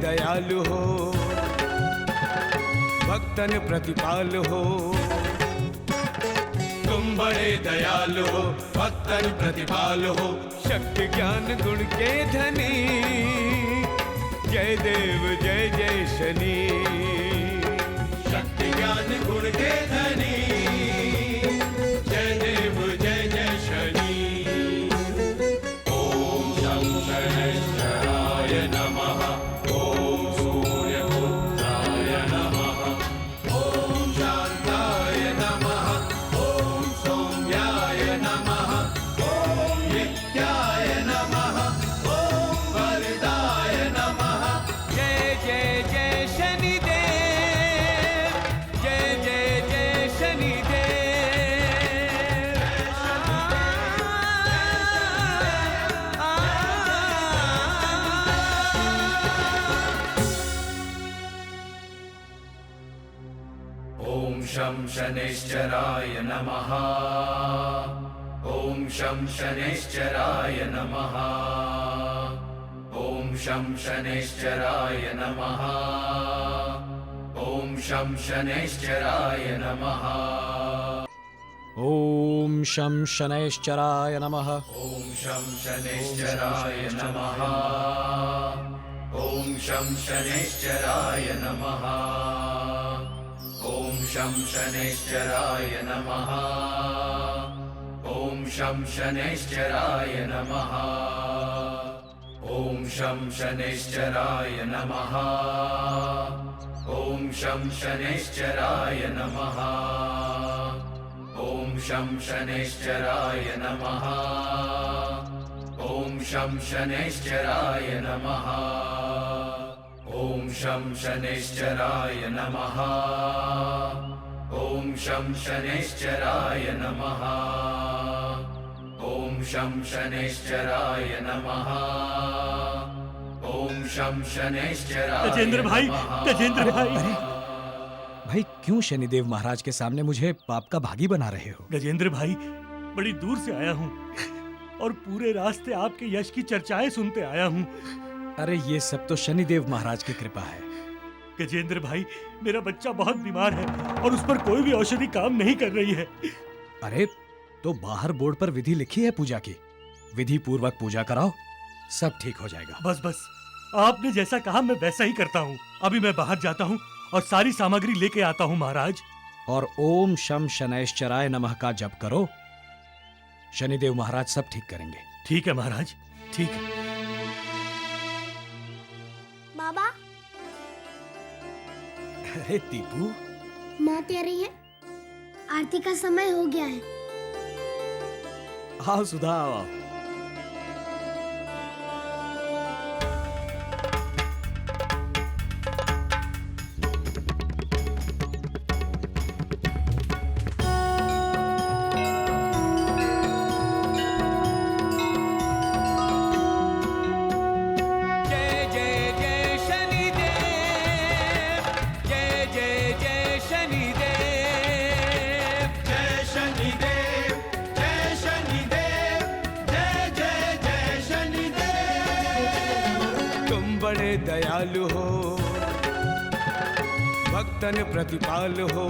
दयालु हो, भक्तन प्रतिपाल हो। तुम बड़े दयालु हो, भक्तन प्रतिपाल हो, शक्ति ज्ञान गुण के धनी। जय देव जय जय शनि, शक्ति ज्ञान गुण के धनी। जय देव जय जय शनि। ओम शं शनैश्चराय नमः। ओम सूर्यपुत्राय नमः। ओम शांताय नमः। ओम सौम्याय नमः। ओम नित्याय नमः। ओम वरदाय नमः। जय जय जय शनिदेव, जय जय जय शनिदेव। ओम शं शनैश्चराय नमः। ओम शं शनैश्चराय नमः। ओम शं शनैश्चराय नमः। ओम शं शनैश्चराय नमः। ओम शं शनैश्चराय नमः। ओम शं शनैश्चराय नमः। ओम शं शनैश्चराय नमः। ओम शं शनैश्चराय नमः। ओम शं शनैश्चराय नमः। ओम शं शनैश्चराय नमः। ओम शं शनैश्चराय नमः। ओम शं शनैश्चराय नमः। ओम शं शनैश्चराय नमः। ओम शं शनैश्चराय नमः। ओम शं शनैश्चराय नमः। ओम शं शनैश्चराय नमः। ओम शं शनैश्चराय। गजेंद्र भाई, गजेंद्र भाई। भाई क्यों शनिदेव महाराज के सामने मुझे पाप का भागी बना रहे हो? गजेंद्र भाई, बड़ी दूर से आया हूँ और पूरे रास्ते आपके यश की चर्चाएं सुनते आया हूँ। अरे ये सब तो शनिदेव महाराज की कृपा है। गजेंद्र भाई, मेरा बच्चा बहुत बीमार है और उस पर कोई भी औषधि काम नहीं कर रही है। अरे तो बाहर बोर्ड पर विधि लिखी है पूजा की, विधि पूर्वक पूजा कराओ, सब ठीक हो जाएगा। बस बस, आपने जैसा कहा मैं वैसा ही करता हूँ। अभी मैं बाहर जाता हूँ और सारी सामग्री लेके आता हूँ महाराज। और ओम शम शनैश्चराय नमः का जप करो, शनिदेव महाराज सब ठीक करेंगे। ठीक है महाराज, ठीक है। बाबा, अरे दीपू, माँ कह रही है आरती का समय हो गया है। आओ सुधा आओ। दयालु हो, भक्तन प्रतिपाल हो।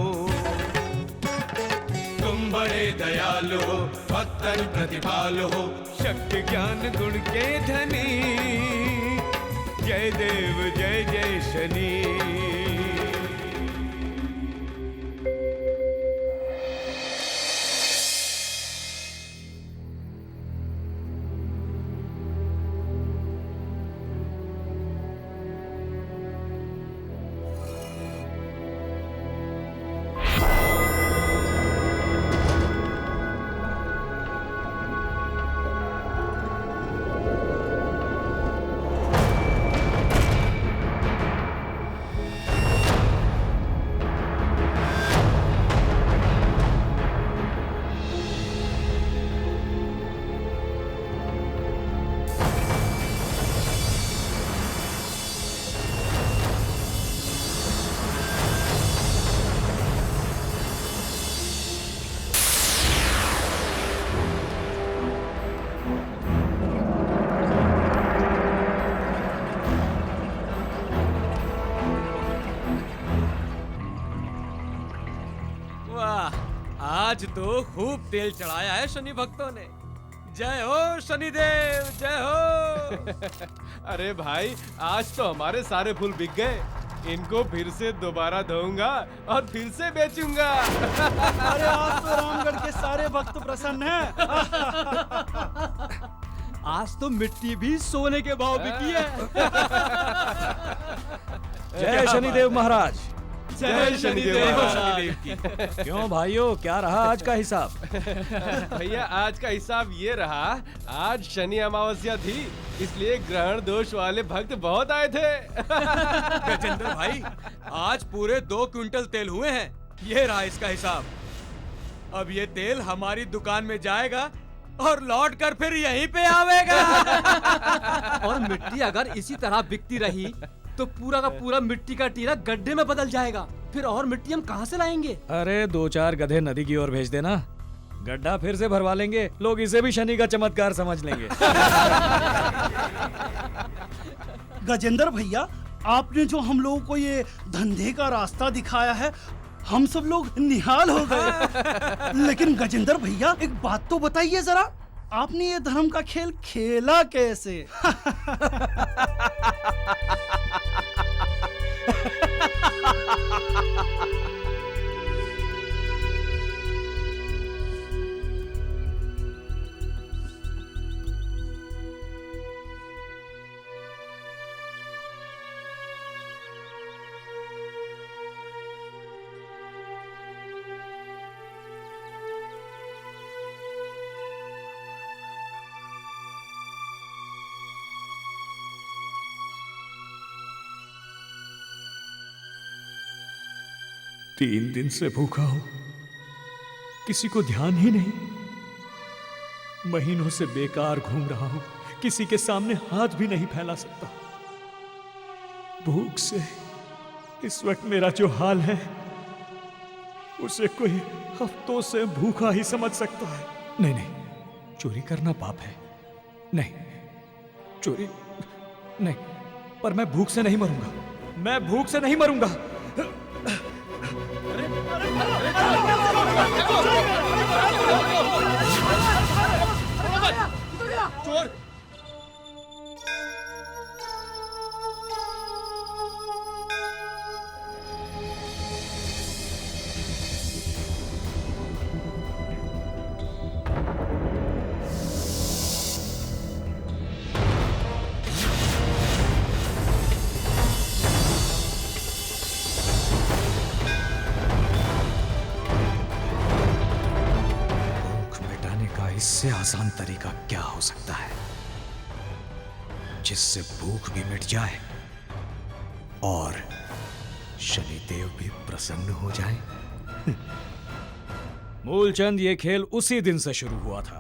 तुम बड़े दयालु हो, भक्तन प्रतिपाल हो, शक्ति ज्ञान गुण के धनी। जय देव जय जय शनि। आज तो खूब तेल चढ़ाया है शनि भक्तों ने। जय हो शनिदेव, जय हो। अरे भाई, आज तो हमारे सारे फूल बिक गए। इनको फिर से दोबारा धोऊंगा और फिर से बेचूंगा। अरे आज तो रामगढ़ के सारे भक्त प्रसन्न हैं। आज तो मिट्टी भी सोने के भाव बिकी है। जय शनिदेव महाराज। जय शनिदेव शनिदेव की। क्यों भाइयों, क्या रहा आज का हिसाब? भैया, आज का हिसाब ये रहा, आज शनि अमावस्या थी, इसलिए ग्रहण दोष वाले भक्त बहुत आए थे। गजेंद्र भाई, आज पूरे 2 क्विंटल तेल हुए हैं। ये रहा इसका हिसाब। अब ये तेल हमारी दुकान में जाएगा और लौट कर फिर यहीं पे आवेगा। और मिट्टी अगर इसी तरह बिकती रही तो पूरा का पूरा मिट्टी का टीला गड्ढे में बदल जाएगा। फिर और मिट्टी हम कहाँ से लाएंगे? अरे 2-4 गधे नदी की ओर भेज देना, गड्ढा फिर से भरवा लेंगे। लोग इसे भी शनि का चमत्कार समझ लेंगे। गजेंद्र भैया, आपने जो हम लोगों को ये धंधे का रास्ता दिखाया है, हम सब लोग निहाल हो गए। लेकिन गजेंद्र भैया, एक बात तो बताइए जरा, आपने ये धर्म का खेल खेला कैसे? 3 दिन से भूखा हूं, किसी को ध्यान ही नहीं। महीनों से बेकार घूम रहा हूं, किसी के सामने हाथ भी नहीं फैला सकता। भूख से इस वक्त मेरा जो हाल है, उसे कोई हफ्तों से भूखा ही समझ सकता है। नहीं नहीं, चोरी करना पाप है। नहीं, चोरी नहीं, पर मैं भूख से नहीं मरूंगा। मैं भूख से नहीं मरूंगा। चोर! इससे आसान तरीका क्या हो सकता है जिससे भूख भी मिट जाए और शनिदेव भी प्रसन्न हो जाए। मूलचंद, ये खेल उसी दिन से शुरू हुआ था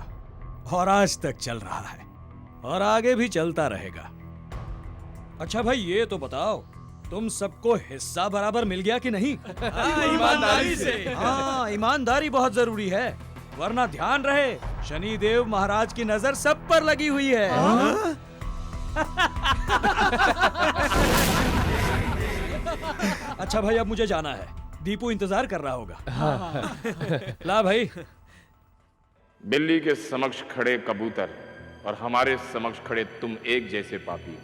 और आज तक चल रहा है और आगे भी चलता रहेगा। अच्छा भाई, ये तो बताओ, तुम सबको हिस्सा बराबर मिल गया कि नहीं? ईमानदारी से। हाँ, ईमानदारी बहुत जरूरी है, वरना ध्यान रहे शनिदेव महाराज की नजर सब पर लगी हुई है। अच्छा भाई, अब मुझे जाना है, दीपू इंतजार कर रहा होगा। ला भाई। बिल्ली के समक्ष खड़े कबूतर और हमारे समक्ष खड़े तुम एक जैसे पापी।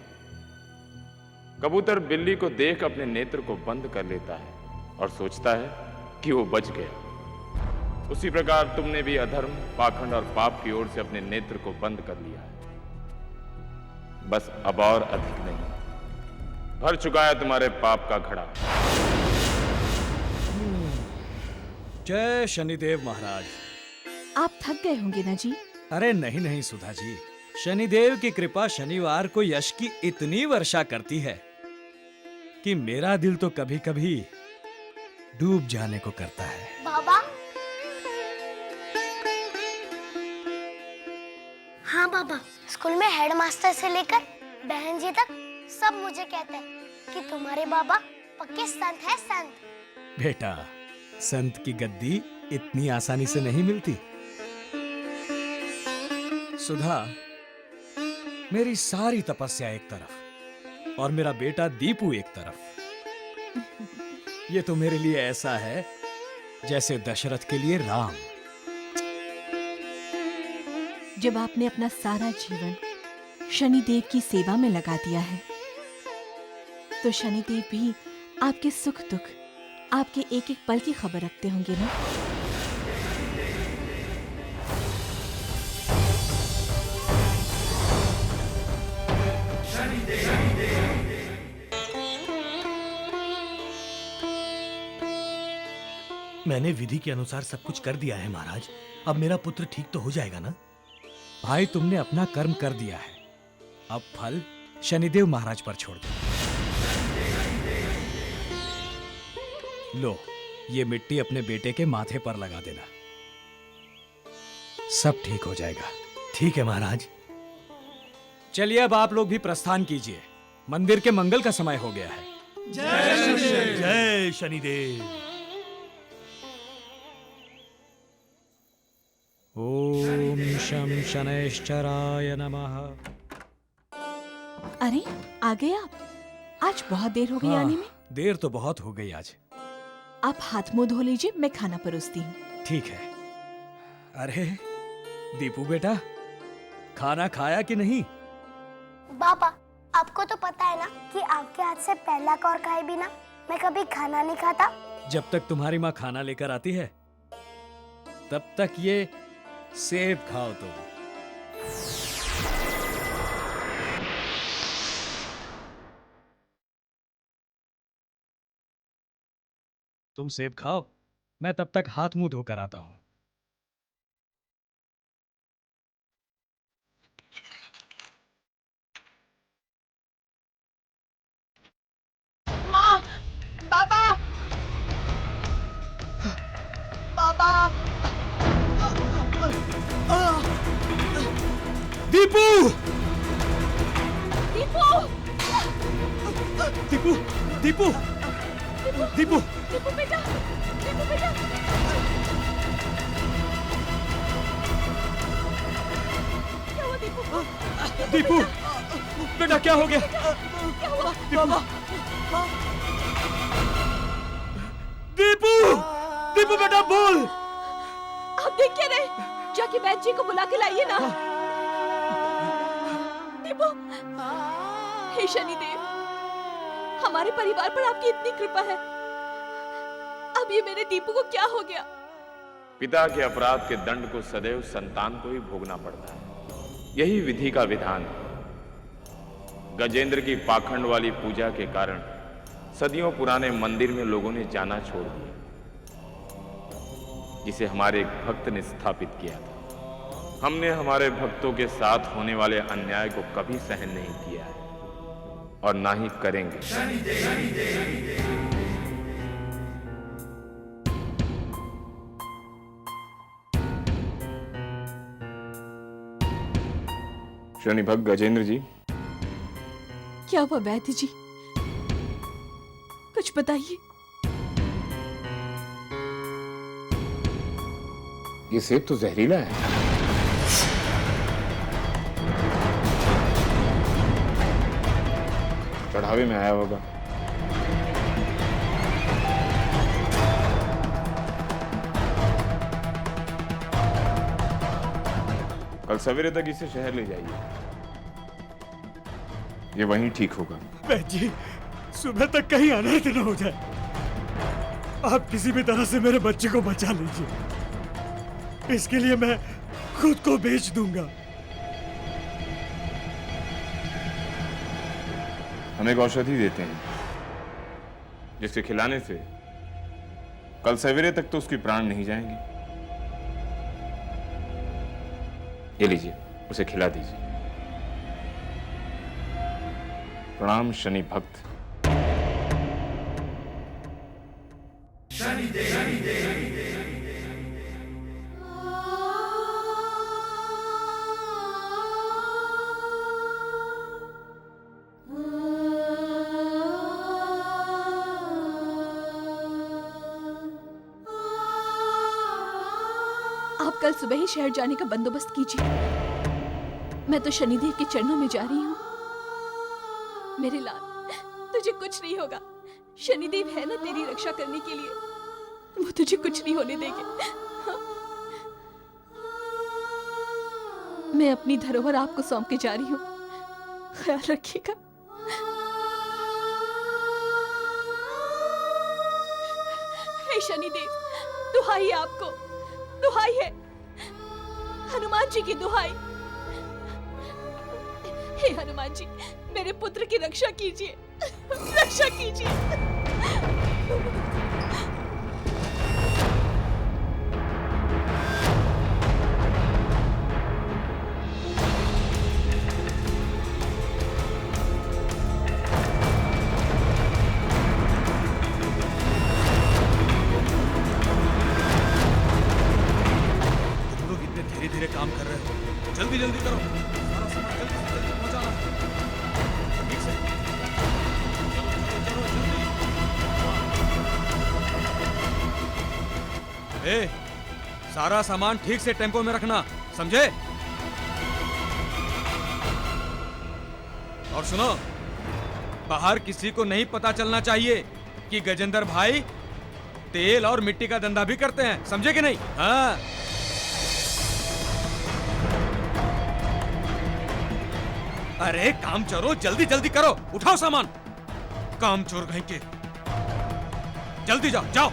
कबूतर बिल्ली को देख अपने नेत्र को बंद कर लेता है और सोचता है कि वो बच गया। उसी प्रकार तुमने भी अधर्म, पाखंड और पाप की ओर से अपने नेत्र को बंद कर लिया है। बस अब और अधिक नहीं, भर चुका है तुम्हारे पाप का घड़ा। जय शनिदेव महाराज। आप थक गए होंगे ना जी? अरे नहीं नहीं सुधा जी, शनिदेव की कृपा शनिवार को यश की इतनी वर्षा करती है कि मेरा दिल तो कभी कभी डूब जाने को करता है। बाबा। हाँ बाबा, स्कूल में हेडमास्टर से लेकर बहन जी तक सब मुझे कहते हैं कि तुम्हारे बाबा पक्के संत है, संत। बेटा, संत की गद्दी इतनी आसानी से नहीं मिलती। सुधा, मेरी सारी तपस्या एक तरफ और मेरा बेटा दीपू एक तरफ। ये तो मेरे लिए ऐसा है जैसे दशरथ के लिए राम। जब आपने अपना सारा जीवन शनिदेव की सेवा में लगा दिया है, तो शनिदेव भी आपके सुख दुख, आपके एक एक पल की खबर रखते होंगे ना। मैंने विधि के अनुसार सब कुछ कर दिया है महाराज। अब मेरा पुत्र ठीक तो हो जाएगा ना? भाई, तुमने अपना कर्म कर दिया है, अब फल शनिदेव महाराज पर छोड़ दो। लो, ये मिट्टी अपने बेटे के माथे पर लगा देना, सब ठीक हो जाएगा। ठीक है महाराज। चलिए अब आप लोग भी प्रस्थान कीजिए, मंदिर के मंगल का समय हो गया है। जय शनिदेव। ओम शं शनैश्चराय नमः। अरे, आ गए आप? आज बहुत देर हो गई आने में। देर तो बहुत हो गई आज। आप हाथ मुंह धो लीजिए, मैं खाना परोसती हूँ। ठीक है। अरे दीपू बेटा, खाना खाया कि नहीं? पापा, आपको तो पता है ना कि आपके हाथ से पहला कौर खाए बिना मैं कभी खाना नहीं खाता। जब तक तुम्हारी माँ खाना लेकर आती है तब तक ये सेब खाओ। तुम सेब खाओ, मैं तब तक हाथ मुंह धोकर आता हूं। दीपू! दीपू! दीपू! दीपू! दीपू! दीपू बेटा! दीपू बेटा! क्या हुआ दीपू? दीपू! बेटा क्या हो गया? क्या हुआ? दीपू! दीपू बेटा बोल! आप देख क्या रहे? जाके वैद्य जी को बुला के लाइए ना। दीपू! हे शनिदेव, हमारे परिवार पर आपकी इतनी कृपा है, अब ये मेरे दीपू को क्या हो गया? पिता के अपराध के दंड को सदैव संतान को ही भोगना पड़ता है, यही विधि का विधान है। गजेंद्र की पाखंड वाली पूजा के कारण सदियों पुराने मंदिर में लोगों ने जाना छोड़ दिया, जिसे हमारे एक भक्त ने स्थापित किया था। हमने हमारे भक्तों के साथ होने वाले अन्याय को कभी सहन नहीं किया है और ना ही करेंगे। शनि भक्त गजेंद्र जी। क्या हुआ वैद्य जी? कुछ बताइए। ये सेब तो जहरीला है। चढ़ावे में आया होगा। कल सवेरे तक इसे शहर ले जाइए, ये वहीं ठीक होगा। वैद्य जी, सुबह तक कहीं अनर्थ न हो जाए। आप किसी भी तरह से मेरे बच्चे को बचा लीजिए, इसके लिए मैं खुद को बेच दूंगा। हम एक औषधि देते हैं जिसके खिलाने से कल सवेरे तक तो उसके प्राण नहीं जाएंगे। ये लीजिए, उसे खिला दीजिए। प्रणाम शनि भक्त। आप कल सुबह ही शहर जाने का बंदोबस्त कीजिए। मैं तो शनिदेव के चरणों में जा रही हूँ। मेरे लाल, तुझे कुछ नहीं होगा। शनिदेव है ना तेरी रक्षा करने के लिए, वो तुझे कुछ नहीं होने देंगे। मैं अपनी धरोहर आपको सौंप के जा रही हूँ, ख्याल रखिएगा। हे शनिदेव, दुहाई है आपको, दुहाई है, हनुमान जी की दुहाई। हे हनुमान जी, मेरे पुत्र की रक्षा कीजिए, रक्षा कीजिए। धीरे काम कर रहे हो, जल्दी जल्दी करो, सारा सामान जल्दी से जल्दी पहुंचाना। ठीक से, चलो चलो जल्दी। ए, सारा सामान ठीक से टेम्पो में रखना, समझे? और सुनो, बाहर किसी को नहीं पता चलना चाहिए कि गजेंद्र भाई तेल और मिट्टी का धंधा भी करते हैं, समझे कि नहीं? हाँ। अरे काम चोरो, जल्दी जल्दी करो, उठाओ सामान। काम चोर कहीं के, जल्दी जाओ जाओ।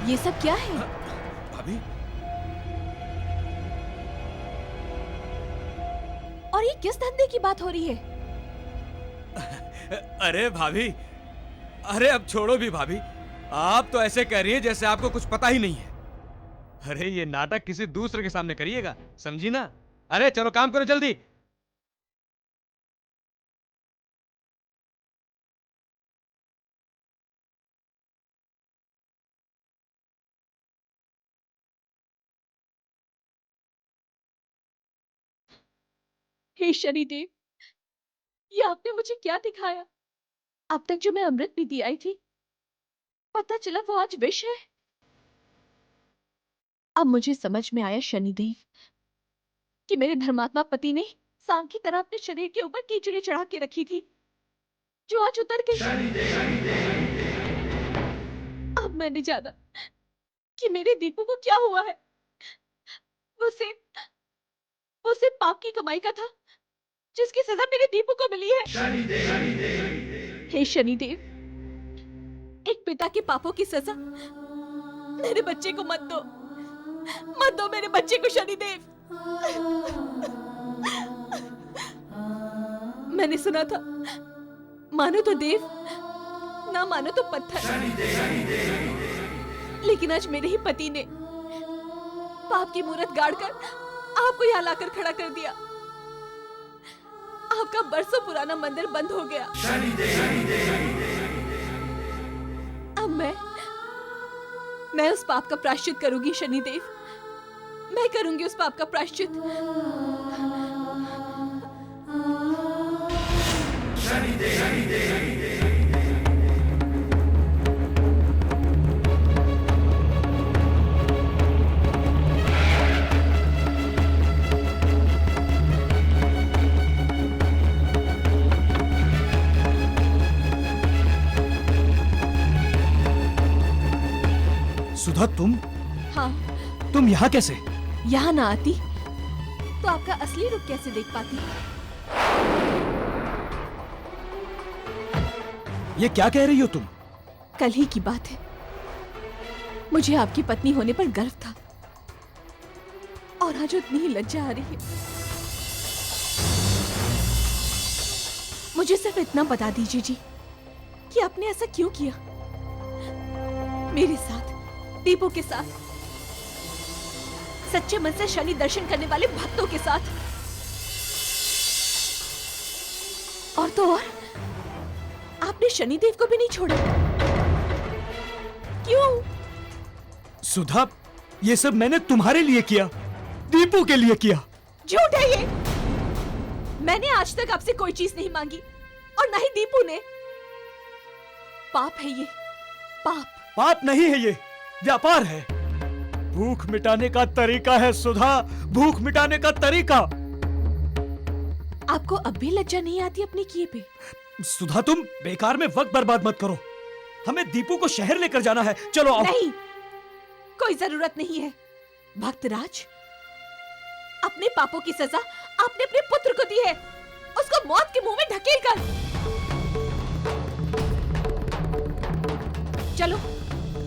ये सब क्या है? भाभी, और ये किस धंधे की बात हो रही है? अरे भाभी, अरे अब छोड़ो भी भाभी, आप तो ऐसे कह रही है जैसे आपको कुछ पता ही नहीं है। अरे ये नाटक किसी दूसरे के सामने करिएगा, समझी ना? अरे चलो काम करो जल्दी। हे शनिदेव, ये आपने मुझे क्या दिखाया? अब तक जो मैं अमृत पीती आई थी, पता चला वो आज विष है। अब मुझे समझ में आया शनिदेव कि मेरे धर्मात्मा पति ने सांप की तरह अपने शरीर के ऊपर कीचड़ी चढ़ा के रखी थी, जो आज उतर गई। अब मैंने जाना कि मेरे दीपू को क्या हुआ है। वो सिर्फ पाप की कमाई का था, जिसकी सजा मेरे दीपू को मिली है। हे शनिदेव, एक पिता के पापों की सजा मेरे बच्चे को मत दो, मत दो मेरे बच्चे को शनिदेव। मैंने सुना था, मानो तो देव, ना मानो तो पत्थर। लेकिन आज मेरे ही पति ने पाप की मूरत गाड़कर आपको यहाँ लाकर खड़ा कर दिया। आपका बरसों पुराना मंदिर बंद हो गया। अब मैं उस पाप का प्रायश्चित करूंगी शनिदेव, मैं करूंगी उस पाप का प्रायश्चित। सुधा, हाँ, तुम यहाँ कैसे? यहाँ ना आती तो आपका असली रूप कैसे देख पाती? ये क्या कह रही हो तुम? कल ही की बात है, मुझे आपकी पत्नी होने पर गर्व था, और आज इतनी ही लज्जा आ रही है। मुझे सिर्फ इतना बता दीजिए जी कि आपने ऐसा क्यों किया मेरे साथ, दीपू के साथ, सच्चे मन से शनि दर्शन करने वाले भक्तों के साथ। और तो और आपने शनिदेव को भी नहीं छोड़ा। क्यों? सुधा, ये सब मैंने तुम्हारे लिए किया, दीपू के लिए किया। झूठ है ये। मैंने आज तक आपसे कोई चीज नहीं मांगी, और ना ही दीपू ने। पाप है ये, पाप। पाप नहीं है ये, व्यापार है। भूख मिटाने का तरीका है सुधा, भूख मिटाने का तरीका। आपको अब भी लज्जा नहीं आती अपने किए पे? सुधा, तुम बेकार में वक्त बर्बाद मत करो, हमें दीपू को शहर लेकर जाना है। चलो आओ। नहीं, कोई जरूरत नहीं है भक्तराज। अपने पापों की सजा आपने अपने पुत्र को दी है, उसको मौत के मुंह में ढकेल कर। चलो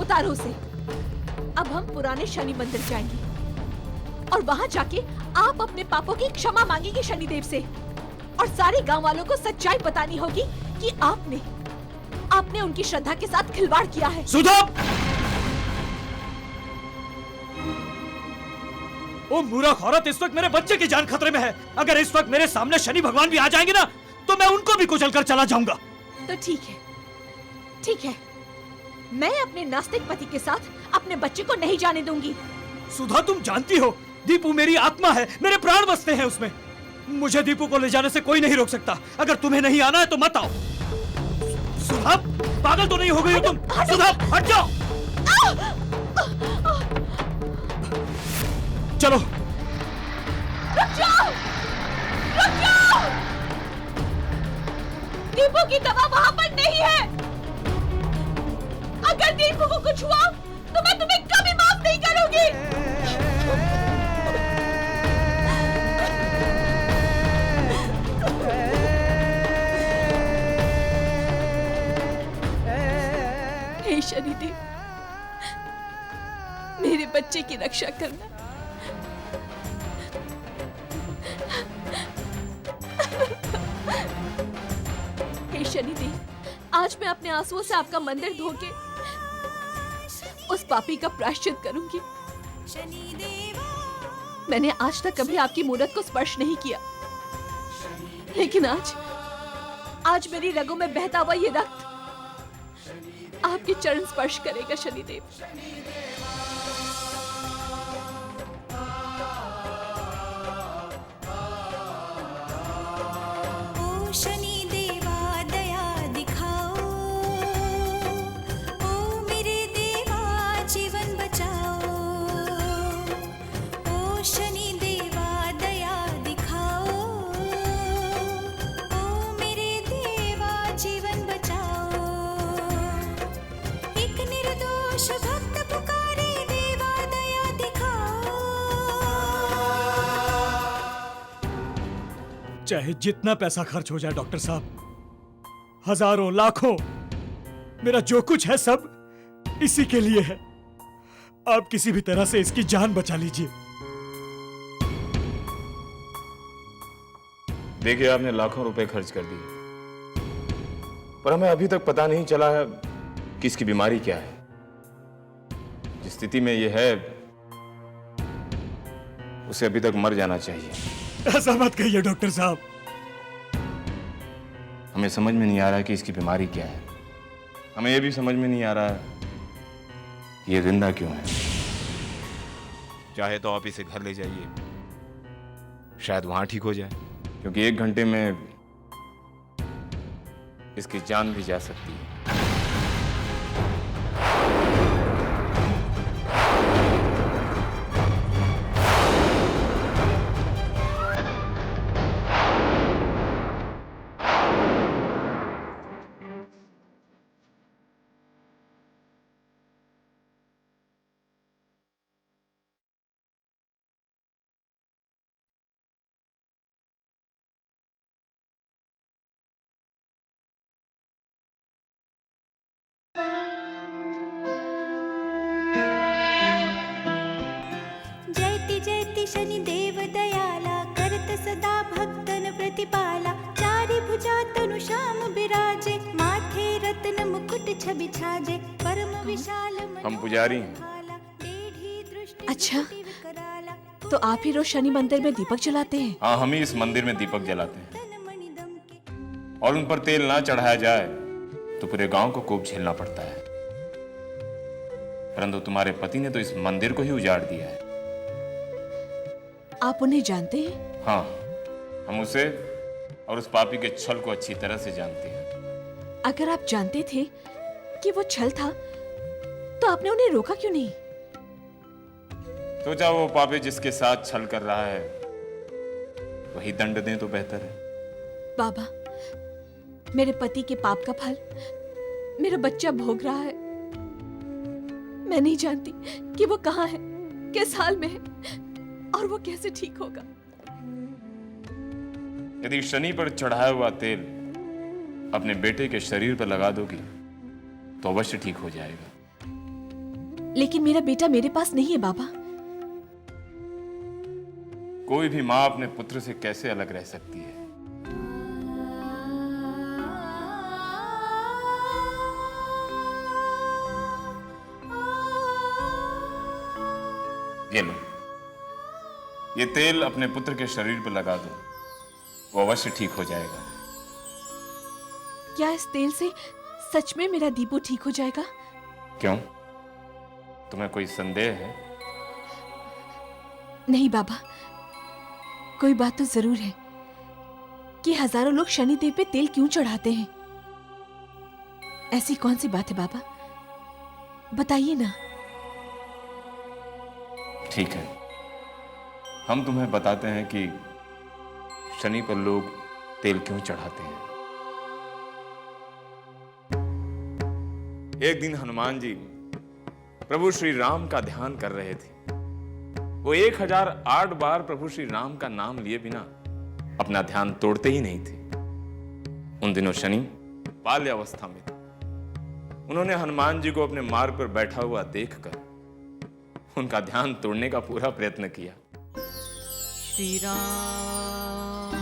उतारो उसे। अब हम पुराने शनि मंदिर जाएंगे और वहां जाके आप अपने पापों की क्षमा मांगेंगे शनिदेव से, और सारे गांव वालों को सच्चाई बतानी होगी कि आपने उनकी श्रद्धा के साथ खिलवाड़ किया है। सुधा! ओ मूर्ख औरत, इस वक्त मेरे बच्चे की जान खतरे में है। अगर इस वक्त मेरे सामने शनि भगवान भी आ जाएंगे ना, तो मैं उनको भी कुचल कर चला जाऊंगा। तो ठीक है, मैं अपने नास्तिक पति के साथ अपने बच्चे को नहीं जाने दूंगी। सुधा, तुम जानती हो दीपू मेरी आत्मा है, मेरे प्राण बसते हैं उसमें। मुझे दीपू को ले जाने से कोई नहीं रोक सकता। अगर तुम्हें नहीं आना है तो मत आओ। सुधा, पागल तो नहीं हो गई हो तुम? सुधा, हट जाओ। चलो। रुक जाओ! दीपू की दवा वहां पर नहीं है। अगर दीपू को कुछ हुआ तो मैं तुम्हें कभी माफ नहीं करूंगी। हे शनिदेव, मेरे बच्चे की रक्षा करना। हे शनिदेव, आज मैं अपने आंसुओं से आपका मंदिर धोके उस पापी का प्रायश्चित करूंगी। मैंने आज तक कभी आपकी मूरत को स्पर्श नहीं किया, लेकिन आज मेरी रगों में बहता हुआ ये रक्त आपके चरण स्पर्श करेगा शनिदेव। ओ शनि देवा दया दिखाओ, ओ मेरे देवा जीवन बचाओ। ओ शनि देवा दया दिखाओ, ओ मेरे देवा जीवन बचाओ। एक निर्दोष भक्त पुकारे, देवा दया दिखाओ। चाहे जितना पैसा खर्च हो जाए डॉक्टर साहब, हजारों लाखों, मेरा जो कुछ है सब इसी के लिए है। आप किसी भी तरह से इसकी जान बचा लीजिए। देखिए, आपने लाखों रुपए खर्च कर दिए, पर हमें अभी तक पता नहीं चला है कि इसकी बीमारी क्या है। जिस स्थिति में ये है, उसे अभी तक मर जाना चाहिए। ऐसा मत कहिए डॉक्टर साहब। हमें समझ में नहीं आ रहा है कि इसकी बीमारी क्या है। हमें यह भी समझ में नहीं आ रहा है ये जिंदा क्यों है। चाहे तो आप इसे घर ले जाइए, शायद वहां ठीक हो जाए, क्योंकि 1 घंटे में इसकी जान भी जा सकती है। जयति जयति शनि देव दयाला, करत सदा भक्तन प्रतिपाला। चारि भुजा तनु श्याम बिराजे, माथे रत्न मुकुट छवि छाजे। परम विशाल हम पुजारी हैं। अच्छा, तो आप ही रोज शनि मंदिर में दीपक जलाते हैं? हाँ, हम ही इस मंदिर में दीपक जलाते हैं, और उन पर तेल ना चढ़ाया जाए तो पूरे गांव को कोप झेलना पड़ता है। परंतु तुम्हारे पति ने तो इस मंदिर को ही उजाड़ दिया है। आप उन्हें जानते हैं? हाँ, हम उसे और उस पापी के छल को अच्छी तरह से जानते हैं। अगर आप जानते थे कि वो छल था, तो आपने उन्हें रोका क्यों नहीं? सोचा वो पापी जिसके साथ छल कर रहा है वही दंड दें तो बेहतर है। बाबा, मेरे पति के पाप का फल मेरा बच्चा भोग रहा है। मैं नहीं जानती कि वो कहाँ है, किस हाल में है, और वो कैसे ठीक होगा? यदि शनि पर चढ़ाया हुआ तेल अपने बेटे के शरीर पर लगा दोगी तो अवश्य ठीक हो जाएगा। लेकिन मेरा बेटा मेरे पास नहीं है बाबा। कोई भी मां अपने पुत्र से कैसे अलग रह सकती है? ये लो, ये तेल अपने पुत्र के शरीर पर लगा दो, वो अवश्य ठीक हो जाएगा। क्या इस तेल से सच में मेरा दीपू ठीक हो जाएगा? क्यों, तुम्हें कोई संदेह है? नहीं बाबा, कोई बात तो जरूर है कि हजारों लोग शनिदेव पे तेल क्यों चढ़ाते हैं। ऐसी कौन सी बात है बाबा, बताइए ना। ठीक है, हम तुम्हें बताते हैं कि शनि पर लोग तेल क्यों चढ़ाते हैं। एक दिन हनुमान जी प्रभु श्री राम का ध्यान कर रहे थे। वो 1008 बार प्रभु श्री राम का नाम लिए बिना अपना ध्यान तोड़ते ही नहीं थे। उन दिनों शनि बाल्यावस्था में थे। उन्होंने हनुमान जी को अपने मार्ग पर बैठा हुआ देखकर उनका ध्यान तोड़ने का पूरा प्रयत्न किया। श्री राम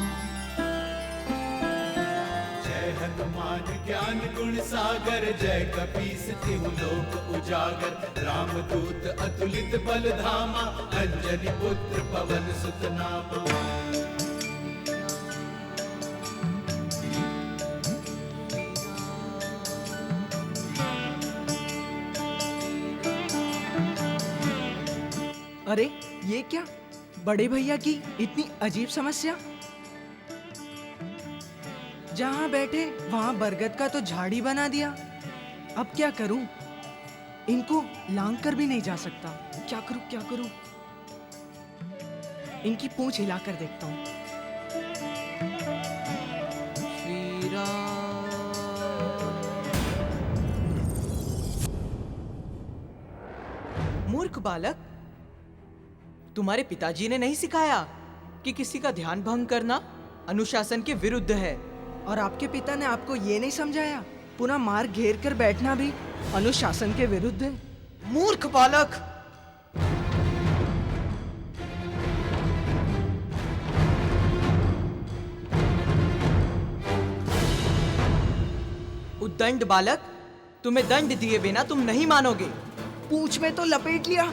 जय हनुमान ज्ञान गुण सागर, जय कपीस तिहु लोक उजागर। रामदूत अतुलित बल धामा, अंजनी पुत्र पवन सुत नामा। अरे ये क्या, बड़े भैया की इतनी अजीब समस्या। जहां बैठे वहां बरगद का तो झाड़ी बना दिया। अब क्या करूं, इनको लांग कर भी नहीं जा सकता। क्या करूं क्या करूं, इनकी पूंछ हिलाकर देखता हूं। श्री राम। मूर्ख बालक, तुम्हारे पिताजी ने नहीं सिखाया कि किसी का ध्यान भंग करना अनुशासन के विरुद्ध है? और आपके पिता ने आपको ये नहीं समझाया पुनः मार्ग घेर कर बैठना भी अनुशासन के विरुद्ध है? मूर्ख बालक। उद्दंड बालक, तुम्हें दंड दिए बिना तुम नहीं मानोगे। पूंछ में तो लपेट लिया,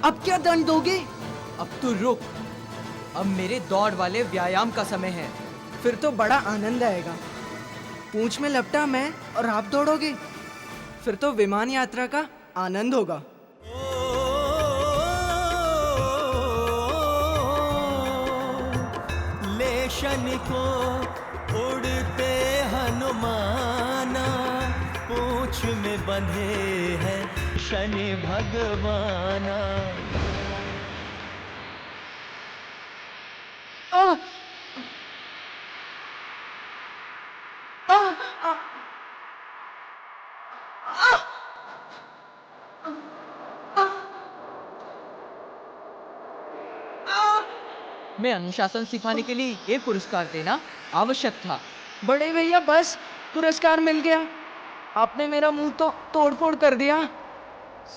अब क्या दंड दोगे? अब तो रुक, अब मेरे दौड़ वाले व्यायाम का समय है, फिर तो बड़ा आनंद आएगा। पूंछ में लपटा मैं और आप दौड़ोगे, फिर तो विमान यात्रा का आनंद होगा। ले शनि को उड़ते हनुमाना, पूंछ में बंधे हैं शनि भगवाना। मैं अनुशासन सिखाने के लिए ये पुरस्कार देना आवश्यक था। बड़े भैया बस पुरस्कार मिल गया, आपने मेरा मुंह तो तोड़फोड़ कर दिया।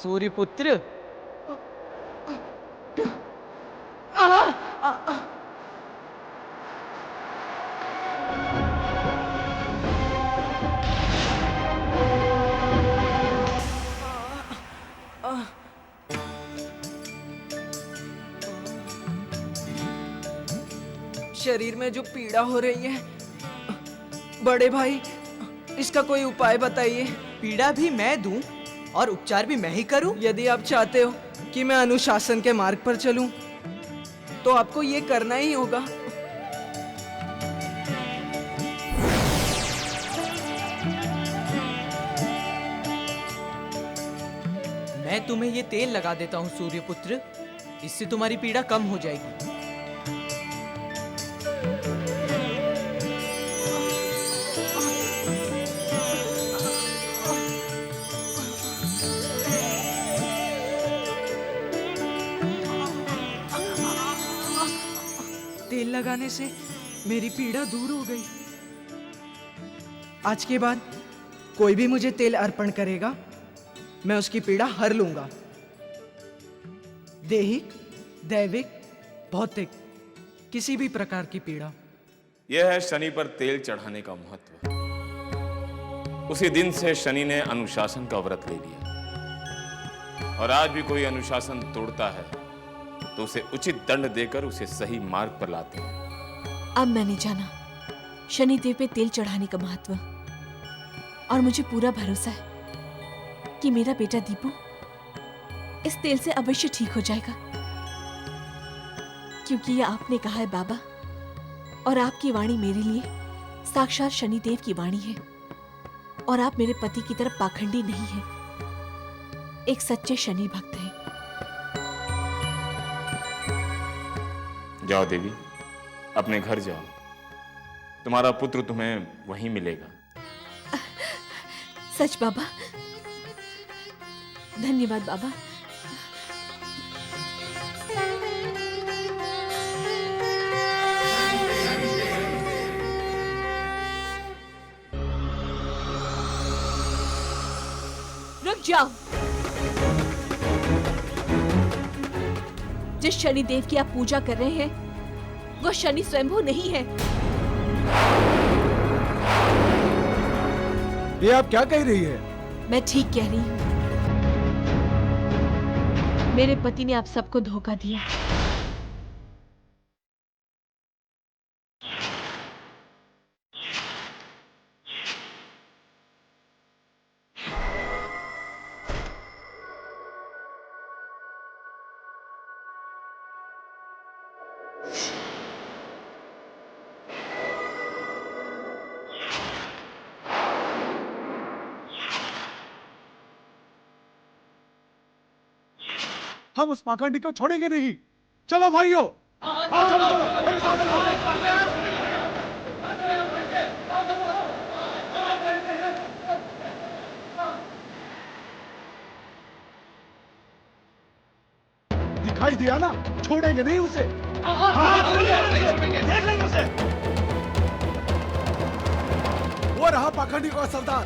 सूर्यपुत्र, शरीर में जो पीड़ा हो रही है, बड़े भाई इसका कोई उपाय बताइए। पीड़ा भी मैं दूं और उपचार भी मैं ही करूं? यदि आप चाहते हो कि मैं अनुशासन के मार्ग पर चलूं, तो आपको ये करना ही होगा। मैं तुम्हें ये तेल लगा देता हूँ सूर्यपुत्र, इससे तुम्हारी पीड़ा कम हो जाएगी। लगाने से मेरी पीड़ा दूर हो गई। आज के बाद कोई भी मुझे तेल अर्पण करेगा, मैं उसकी पीड़ा हर लूंगा। दैहिक, दैविक, भौतिक, किसी भी प्रकार की पीड़ा। यह है शनि पर तेल चढ़ाने का महत्व। उसी दिन से शनि ने अनुशासन का व्रत ले लिया, और आज भी कोई अनुशासन तोड़ता है तो उसे उचित दंड देकर उसे सही मार्ग पर लाते हैं। अब मैंने जाना शनिदेव पे तेल चढ़ाने का महत्व, और मुझे पूरा भरोसा है कि मेरा बेटा दीपू इस तेल से अवश्य ठीक हो जाएगा, क्योंकि ये आपने कहा है बाबा, और आपकी वाणी मेरे लिए साक्षात शनिदेव की वाणी है, और आप मेरे पति की तरफ पाखंडी नहीं हैं, एक सच्चे शनि भक्त हैं। जाओ देवी, अपने घर जाओ, तुम्हारा पुत्र तुम्हें वहीं मिलेगा। सच बाबा? धन्यवाद बाबा। रुक जाओ। जिस शनिदेव की आप पूजा कर रहे हैं वो शनि स्वयंभू नहीं है। ये आप क्या कह रही है? मैं ठीक कह रही हूँ। मेरे पति ने आप सबको धोखा दिया। हम उस पाखंडी को छोड़ेंगे नहीं। चलो भाइयों, दिखाई दिया ना, छोड़ेंगे नहीं उसे। देख लेंगे उसे। वो रहा पाखंडी का सरदार।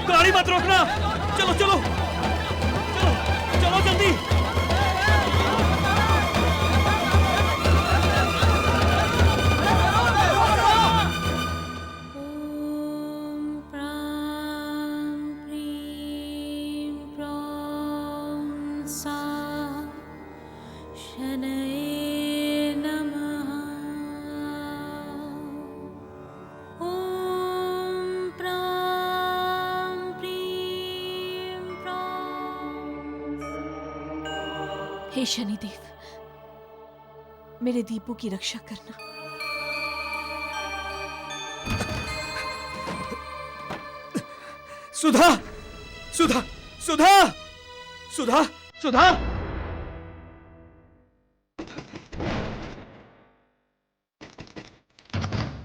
गाड़ी मत रोकना। चलो चलो चलो चलो जल्दी। हे शनिदेव, मेरे दीपू की रक्षा करना। सुधा, सुधा, सुधा, सुधा, सुधा।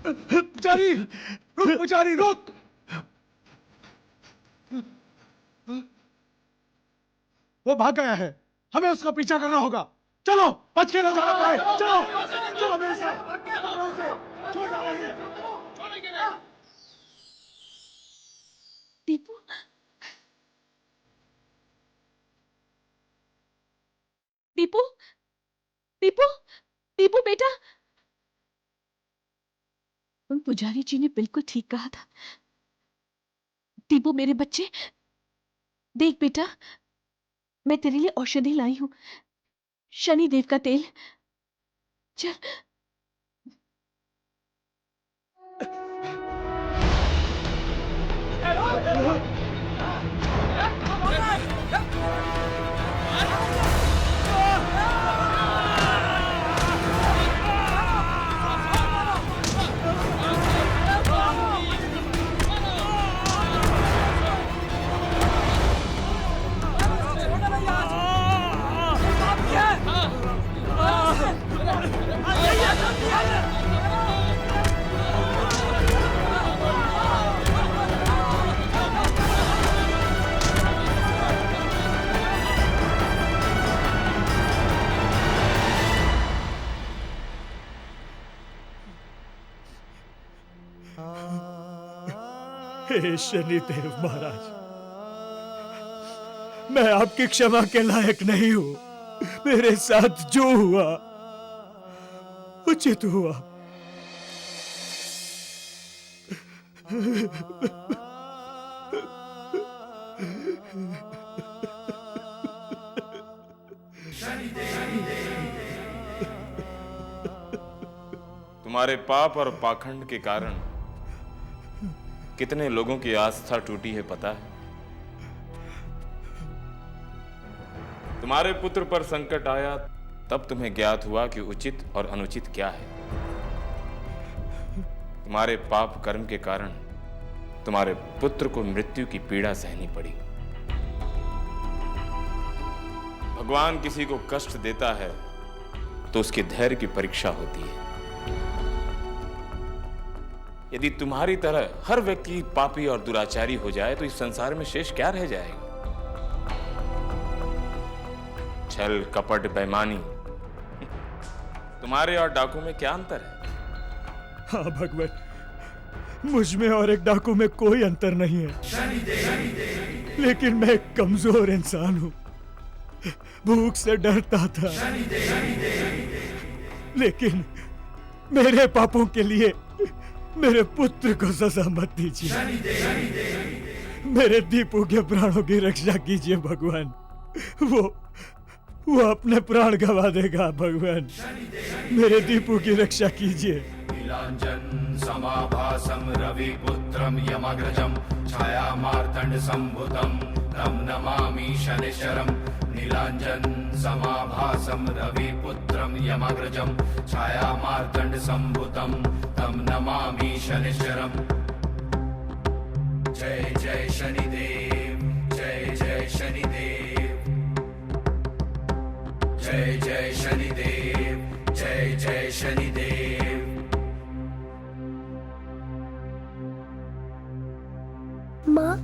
पुजारी, रुक पुजारी, रुक। वो भाग गया है, हमें उसका पीछा करना होगा। चलो, बच के ना जाना पाए। चलो चलो मेरे साथ। दीपू, दीपू, दीपू, दीपू बेटा। पुजारी जी ने बिल्कुल ठीक कहा था। दीपू मेरे बच्चे, देख बेटा, मैं तेरे लिए औषधि लाई हूं, शनि देव का तेल। चल। हे शनिदेव महाराज, मैं आपकी क्षमा के लायक नहीं हूं। मेरे साथ जो हुआ उचित हुआ। तुम्हारे पाप और पाखंड के कारण कितने लोगों की आस्था टूटी है पता है? तुम्हारे पुत्र पर संकट आया तब तुम्हें ज्ञात हुआ कि उचित और अनुचित क्या है। तुम्हारे पाप कर्म के कारण तुम्हारे पुत्र को मृत्यु की पीड़ा सहनी पड़ी। भगवान किसी को कष्ट देता है तो उसके धैर्य की परीक्षा होती है। यदि तुम्हारी तरह हर व्यक्ति पापी और दुराचारी हो जाए तो इस संसार में शेष क्या रह जाएगा? छल, कपट, बेईमानी, तुम्हारे और डाकू में क्या अंतर है? हाँ भगवान, मुझ में और एक डाकू में कोई अंतर नहीं है, लेकिन मैं एक कमजोर इंसान हूं। भूख से डरता था, लेकिन मेरे पापों के लिए मेरे पुत्र को सजा मत दीजिए। मेरे दीपू के प्राणों की रक्षा कीजिए भगवान। वो अपने प्राण गवा देगा भगवान। मेरे दीपू की रक्षा कीजिए। नीलांजन समाभासम रविपुत्रम यमग्रजम छाया मार्तंड संभुतम तम नमामि शनिश्चरम। नीलांजन समाभासम रविपुत्रम यमग्रजम छाया मार्तंड संभुतम तम नमामि शनिश्चरम। जय जय शनिदेव, जय जय शनिदेव, जय जय शनिदेव, जय जय शनिदेव। माँ,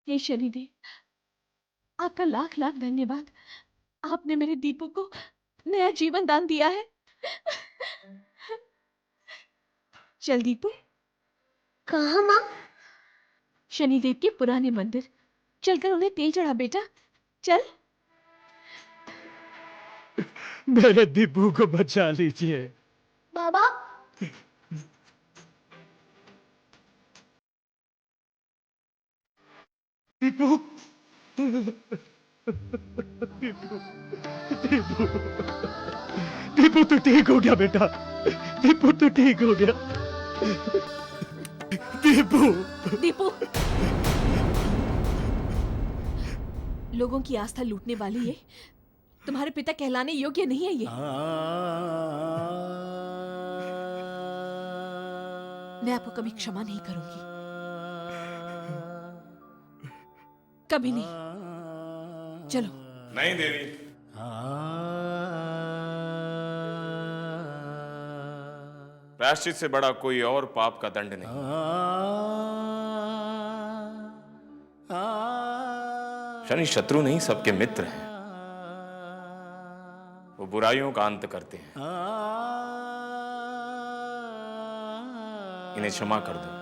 हे शनिदेव, आपका लाख लाख धन्यवाद। आपने मेरे दीपू को नया जीवन दान दिया है। चल दीपू। कहाँ माँ? शनिदेव के पुराने मंदिर चलकर उन्हें तेल चढ़ा बेटा, चल। मेरे दीपू को बचा लीजिए बाबा। दीपू, दीपू, दीपू, दीपू तो ठीक हो गया बेटा। दीपू तो ठीक हो गया। दीपू, दीपू, लोगों की आस्था लूटने वाली ये तुम्हारे पिता कहलाने योग्य नहीं है। ये मैं आपको कभी क्षमा नहीं करूंगी, कभी नहीं। चलो। नहीं देवी, प्रायश्चित से बड़ा कोई और पाप का दंड नहीं। शनि शत्रु नहीं, सबके मित्र हैं। वो बुराइयों का अंत करते हैं। इन्हें क्षमा कर दो।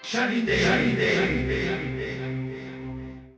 शनिदेव,